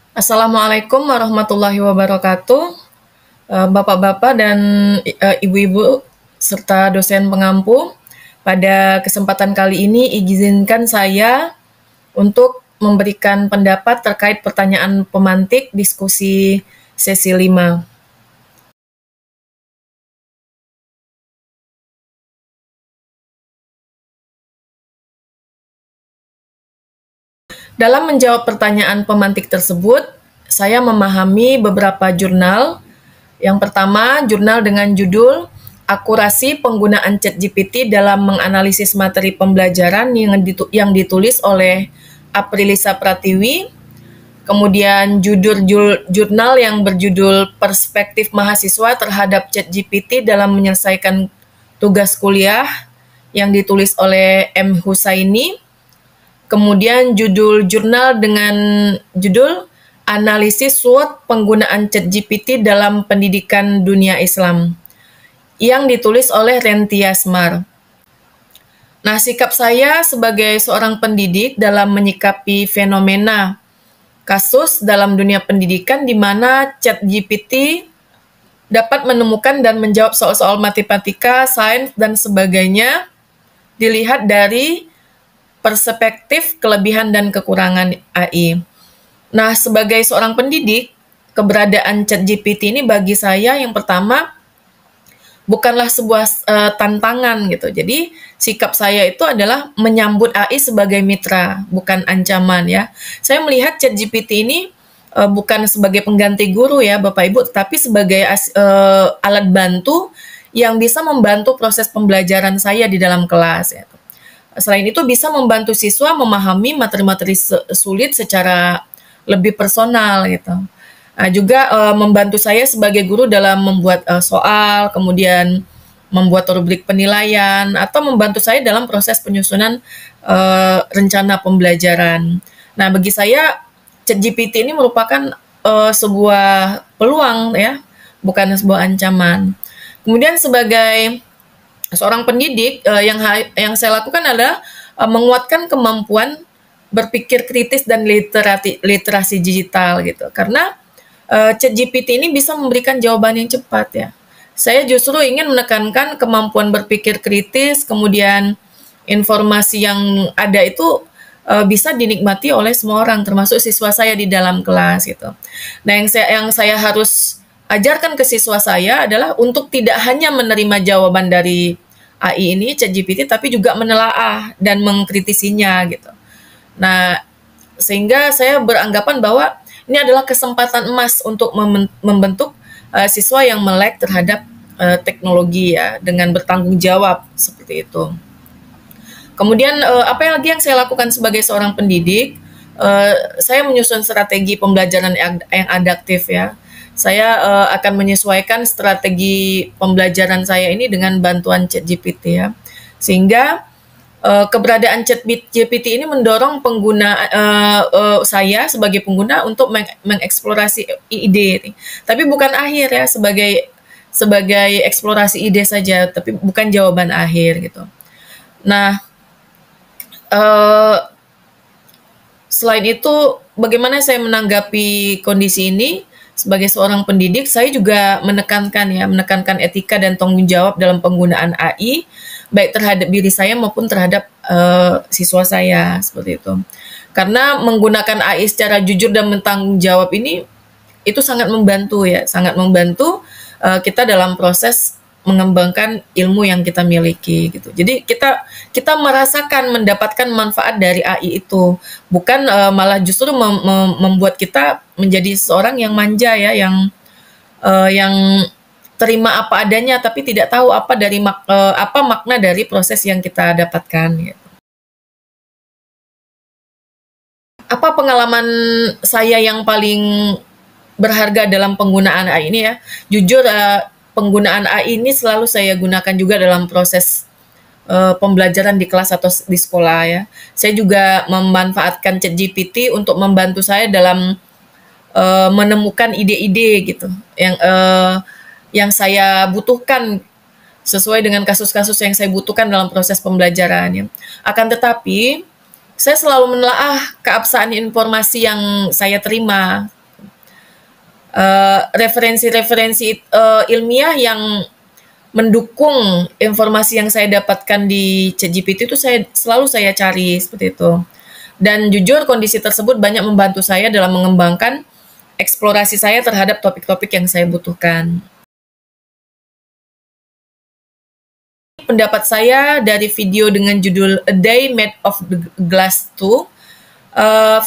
Assalamualaikum warahmatullahi wabarakatuh, Bapak-bapak dan ibu-ibu serta dosen pengampu. Pada kesempatan kali ini izinkan saya untuk memberikan pendapat terkait pertanyaan pemantik diskusi sesi 5. Dalam menjawab pertanyaan pemantik tersebut, saya memahami beberapa jurnal. Yang pertama, jurnal dengan judul Akurasi Penggunaan ChatGPT dalam Menganalisis Materi Pembelajaran yang ditulis oleh Aprilisa Pratiwi. Kemudian jurnal yang berjudul Perspektif Mahasiswa Terhadap ChatGPT dalam Menyelesaikan Tugas Kuliah yang ditulis oleh M. Husaini. Kemudian jurnal dengan judul Analisis SWOT Penggunaan ChatGPT dalam Pendidikan Dunia Islam yang ditulis oleh Renti Asmar. Nah, sikap saya sebagai seorang pendidik dalam menyikapi fenomena kasus dalam dunia pendidikan di mana ChatGPT dapat menemukan dan menjawab soal-soal matematika, sains, dan sebagainya dilihat dari perspektif kelebihan dan kekurangan AI. Nah, sebagai seorang pendidik, keberadaan ChatGPT ini bagi saya yang pertama bukanlah sebuah tantangan gitu. Jadi, sikap saya itu adalah menyambut AI sebagai mitra, bukan ancaman ya. Saya melihat ChatGPT ini bukan sebagai pengganti guru ya, Bapak Ibu, tapi sebagai alat bantu yang bisa membantu proses pembelajaran saya di dalam kelas ya. Selain itu bisa membantu siswa memahami materi-materi sulit secara lebih personal gitu. Nah, juga membantu saya sebagai guru dalam membuat soal, kemudian membuat rubrik penilaian, atau membantu saya dalam proses penyusunan rencana pembelajaran. Nah, bagi saya ChatGPT ini merupakan sebuah peluang ya, bukan sebuah ancaman. Kemudian sebagai seorang pendidik yang saya lakukan adalah menguatkan kemampuan berpikir kritis dan literasi digital gitu. Karena ChatGPT ini bisa memberikan jawaban yang cepat ya. Saya justru ingin menekankan kemampuan berpikir kritis, kemudian informasi yang ada itu bisa dinikmati oleh semua orang, termasuk siswa saya di dalam kelas gitu. Nah, yang saya harus ajarkan ke siswa saya adalah untuk tidak hanya menerima jawaban dari AI ini, ChatGPT, tapi juga menelaah dan mengkritisinya gitu. Nah, sehingga saya beranggapan bahwa ini adalah kesempatan emas untuk membentuk siswa yang melek terhadap teknologi ya, dengan bertanggung jawab seperti itu. Kemudian apa yang lagi yang saya lakukan sebagai seorang pendidik? Saya menyusun strategi pembelajaran yang adaptif ya. Saya akan menyesuaikan strategi pembelajaran saya ini dengan bantuan ChatGPT ya. Sehingga keberadaan ChatGPT ini mendorong pengguna saya sebagai pengguna untuk mengeksplorasi ide. Tapi bukan akhir ya, sebagai eksplorasi ide saja, tapi bukan jawaban akhir gitu. Nah, selain itu, bagaimana saya menanggapi kondisi ini? Sebagai seorang pendidik, saya juga menekankan etika dan tanggung jawab dalam penggunaan AI, baik terhadap diri saya maupun terhadap siswa saya, seperti itu. Karena menggunakan AI secara jujur dan bertanggung jawab ini, itu sangat membantu ya, sangat membantu kita dalam proses mengembangkan ilmu yang kita miliki gitu. Jadi kita merasakan mendapatkan manfaat dari AI itu, bukan malah justru membuat kita menjadi seorang yang manja ya, yang terima apa adanya tapi tidak tahu apa makna dari proses yang kita dapatkan gitu. Apa pengalaman saya yang paling berharga dalam penggunaan AI ini ya? Jujur penggunaan AI ini selalu saya gunakan juga dalam proses pembelajaran di kelas atau di sekolah ya. Saya juga memanfaatkan ChatGPT untuk membantu saya dalam menemukan ide-ide gitu yang saya butuhkan sesuai dengan kasus-kasus yang saya butuhkan dalam proses pembelajaran ya. Akan tetapi saya selalu menelaah keabsahan informasi yang saya terima. referensi-referensi ilmiah yang mendukung informasi yang saya dapatkan di ChatGPT itu selalu saya cari seperti itu. Dan jujur kondisi tersebut banyak membantu saya dalam mengembangkan eksplorasi saya terhadap topik-topik yang saya butuhkan. Pendapat saya dari video dengan judul A Day Made of Glass 2,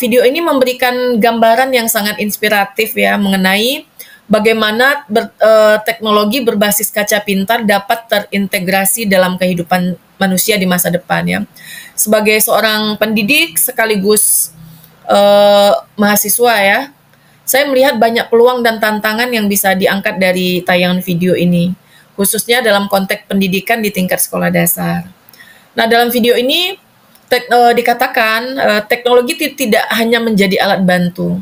video ini memberikan gambaran yang sangat inspiratif ya mengenai bagaimana teknologi berbasis kaca pintar dapat terintegrasi dalam kehidupan manusia di masa depan ya. Sebagai seorang pendidik sekaligus mahasiswa ya, saya melihat banyak peluang dan tantangan yang bisa diangkat dari tayangan video ini, khususnya dalam konteks pendidikan di tingkat sekolah dasar. Nah, dalam video ini dikatakan teknologi tidak hanya menjadi alat bantu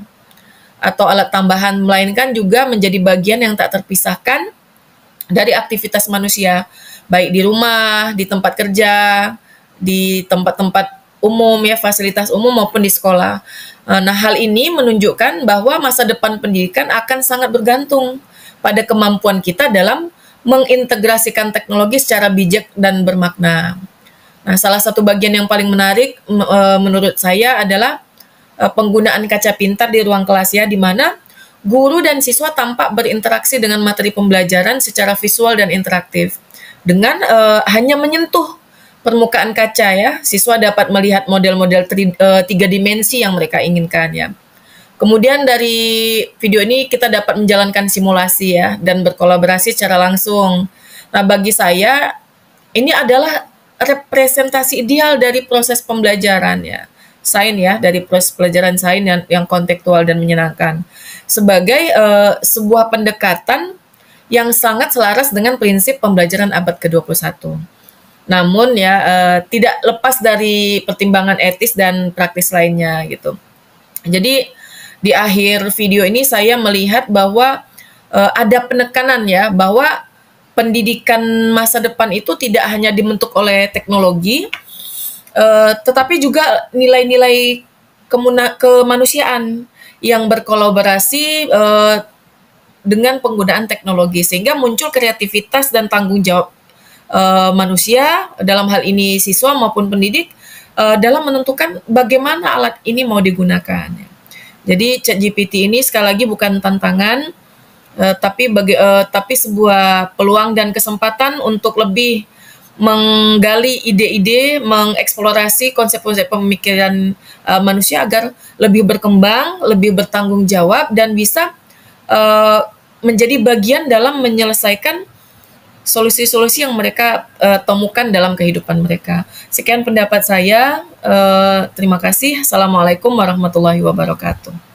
atau alat tambahan, melainkan juga menjadi bagian yang tak terpisahkan dari aktivitas manusia, baik di rumah, di tempat kerja, di tempat-tempat umum ya, fasilitas umum maupun di sekolah. Nah, hal ini menunjukkan bahwa masa depan pendidikan akan sangat bergantung pada kemampuan kita dalam mengintegrasikan teknologi secara bijak dan bermakna. Nah, salah satu bagian yang paling menarik menurut saya adalah penggunaan kaca pintar di ruang kelas ya, di mana guru dan siswa tampak berinteraksi dengan materi pembelajaran secara visual dan interaktif. Dengan hanya menyentuh permukaan kaca ya, siswa dapat melihat model-model 3 dimensi yang mereka inginkan ya. Kemudian dari video ini kita dapat menjalankan simulasi ya dan berkolaborasi secara langsung. Nah, bagi saya ini adalah representasi ideal dari proses pembelajaran ya. Sains ya, dari proses pelajaran sains yang kontekstual dan menyenangkan. Sebagai sebuah pendekatan yang sangat selaras dengan prinsip pembelajaran abad ke-21. Namun ya tidak lepas dari pertimbangan etis dan praktis lainnya gitu. Jadi di akhir video ini saya melihat bahwa ada penekanan ya bahwa pendidikan masa depan itu tidak hanya dibentuk oleh teknologi, tetapi juga nilai-nilai kemanusiaan yang berkolaborasi dengan penggunaan teknologi, sehingga muncul kreativitas dan tanggung jawab manusia, dalam hal ini siswa maupun pendidik, dalam menentukan bagaimana alat ini mau digunakan. Jadi ChatGPT ini sekali lagi bukan tantangan, tapi sebuah peluang dan kesempatan untuk lebih menggali ide-ide, mengeksplorasi konsep-konsep pemikiran manusia agar lebih berkembang, lebih bertanggung jawab, dan bisa menjadi bagian dalam menyelesaikan solusi-solusi yang mereka temukan dalam kehidupan mereka. Sekian pendapat saya. Terima kasih. Assalamualaikum warahmatullahi wabarakatuh.